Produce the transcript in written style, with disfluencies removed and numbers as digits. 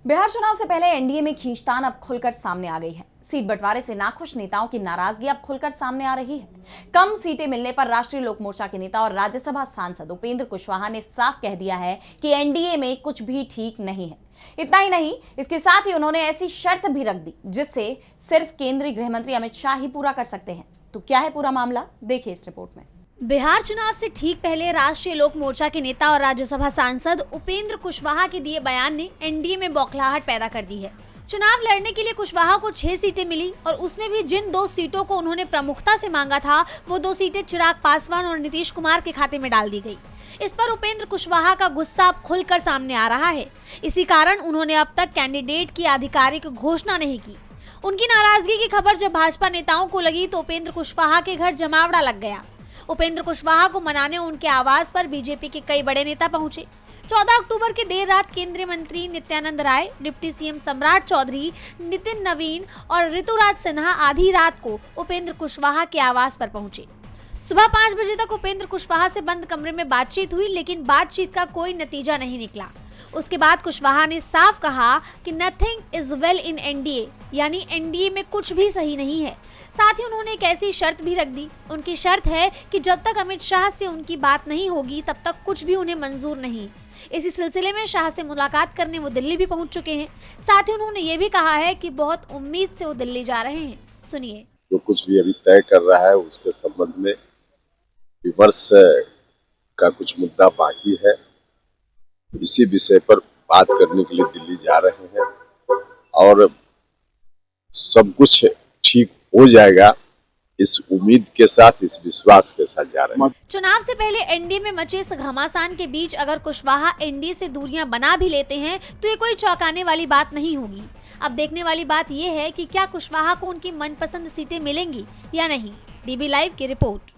बिहार चुनाव से पहले एनडीए में खींचतान अब खुलकर सामने आ गई है। सीट बंटवारे से नाखुश नेताओं की नाराजगी अब खुलकर सामने आ रही है। कम सीटें मिलने पर राष्ट्रीय लोक मोर्चा के नेता और राज्यसभा सांसद उपेंद्र कुशवाहा ने साफ कह दिया है कि एनडीए में कुछ भी ठीक नहीं है। इतना ही नहीं, इसके साथ ही उन्होंने ऐसी शर्त भी रख दी जिससे सिर्फ केंद्रीय गृह मंत्री अमित शाह ही पूरा कर सकते हैं। तो क्या है पूरा मामला, देखिए इस रिपोर्ट में। बिहार चुनाव से ठीक पहले राष्ट्रीय लोक मोर्चा के नेता और राज्यसभा सांसद उपेंद्र कुशवाहा के दिए बयान ने एनडीए में बौखलाहट पैदा कर दी है। चुनाव लड़ने के लिए कुशवाहा को 6 सीटें मिली और उसमें भी जिन 2 सीटों को उन्होंने प्रमुखता से मांगा था वो 2 सीटें चिराग पासवान और नीतीश कुमार के खाते में डाल दी गई। इस पर उपेंद्र कुशवाहा का गुस्सा अब खुलकर सामने आ रहा है। इसी कारण उन्होंने अब तक कैंडिडेट की आधिकारिक घोषणा नहीं की। उनकी नाराजगी की खबर जब भाजपा नेताओं को लगी तो उपेंद्र कुशवाहा के घर जमावड़ा लग गया। उपेंद्र कुशवाहा को मनाने उनके आवास पर बीजेपी के कई बड़े नेता पहुंचे। 14 अक्टूबर की देर रात केंद्रीय मंत्री नित्यानंद राय, डिप्टी सीएम सम्राट चौधरी, नितिन नवीन और ऋतुराज सिन्हा आधी रात को उपेंद्र कुशवाहा के आवास पर पहुंचे। सुबह 5 बजे तक उपेंद्र कुशवाहा से बंद कमरे में बातचीत हुई, लेकिन बातचीत का कोई नतीजा नहीं निकला। उसके बाद कुशवाहा ने साफ कहा कि nothing is well in NDA, यानी एनडीए में कुछ भी सही नहीं है। साथ ही उन्होंने एक ऐसी शर्त भी रख दी। उनकी शर्त है कि जब तक अमित शाह से उनकी बात नहीं होगी तब तक कुछ भी उन्हें मंजूर नहीं। इसी सिलसिले में शाह से मुलाकात करने वो दिल्ली भी पहुंच चुके हैं। साथ ही उन्होंने ये भी कहा है कि बहुत उम्मीद से वो दिल्ली जा रहे हैं। सुनिए। जो कुछ भी अभी तय कर रहा है उसके संबंध में विमर्श का कुछ मुद्दा बाकी है। इसी विषय पर बात करने के लिए दिल्ली जा रहे हैं और सब कुछ ठीक हो जाएगा, इस उम्मीद के साथ, इस विश्वास के साथ जा रहे हैं। चुनाव से पहले एनडीए में मचे इस घमासान के बीच अगर कुशवाहा एनडीए से दूरियां बना भी लेते हैं तो ये कोई चौंकाने वाली बात नहीं होगी। अब देखने वाली बात ये है कि क्या कुशवाहा को उनकी मनपसंद सीटें मिलेंगी या नहीं। डीबी लाइव की रिपोर्ट।